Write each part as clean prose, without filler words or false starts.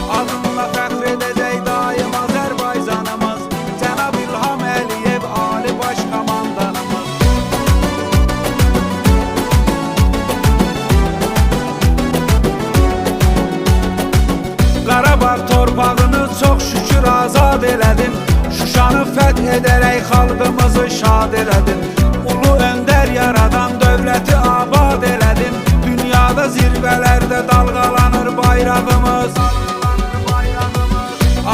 Adınla fəxr edəcək daim Azərbaycanımız, Cənab İlham Əliyev Ali Baş Komandanımız. Qarabağ torpağını çox şükür azad elədin, Şuşanı fəth edərək xalqımızı şad elədin. Ulu öndər yaradan dövləti abad elədin, dünyada zirvələrdə dalğalanır bayrağımız.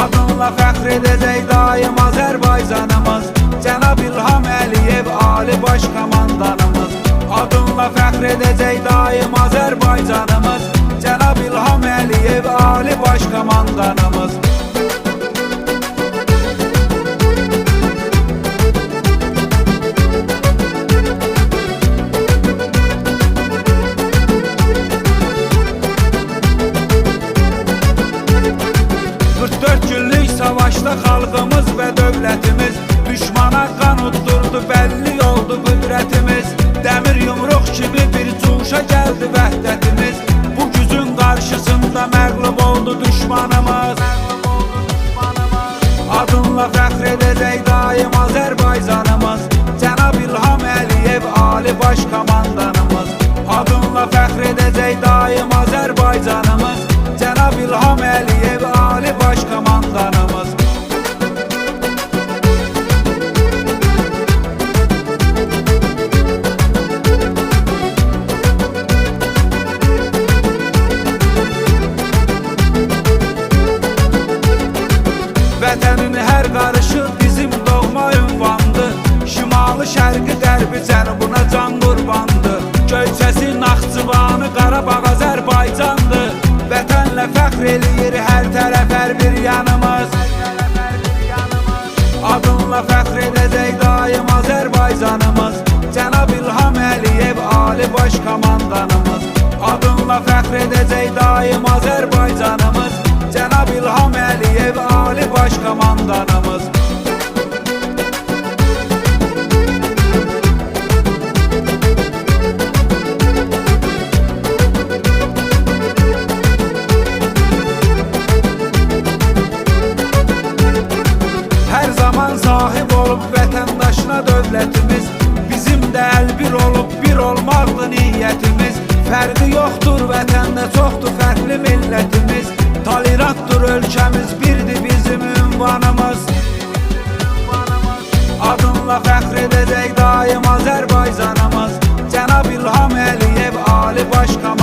Adınla fəxr edəcək daim Azərbaycanımız, Cənab İlham Əliyev Ali Baş Komandanımız. Adınla fəxr edəcək daim Azərbaycanımız, Cənab İlham Əliyev Ali Baş Komandanımız. Savaşda xalqımız və dövlətimiz düşmana qan utdurdu, bəlli oldu qüdrətimiz. Dəmir yumruq kimi bir cuşa gəldi vəhdətimiz, bu gücün qarşısında məğlub oldu düşmanımız. Adınla fəxr edəcək daim Azərbaycanımız, Cənab İlham Əliyev Ali Baş Komandanımız. Adınla fəxr edəcək daim Azərbaycanımız, Cənab İlham Əliyev Ali Baş Komandanımız. Vətənin hər qarışı bizim doğma ünvandır, şimalı, şərqi, qərbi, cənubuna can qurbandır. Göyçəsi, Naxçıvanı, Qarabağ Azərbaycandır, vətənlə fəxr eləyir hər tərəf, hər bir yanımız. Adınla fəxr edəcək daim Azərbaycanımız, Cənab İlham Əliyev Ali Baş Komandanımız. Adınla fəxr edəcək daim Azərbaycanımız, Cənab İlham Əliyev Ali Baş Komandanımız. Hər zaman sahib olub vətəndaşına dövlətimiz, bizim də əlbir olub bir olmaqdır niyyətimiz. Fərqi yoxdur vətəndə, çoxdur fərqli millətimiz, tolerantdır ölkəmiz, birdir bizim ünvanımız. Adınla fəxr edəcək daim Azərbaycanımız, Cənab İlham Əliyev Ali Baş Komandanımız.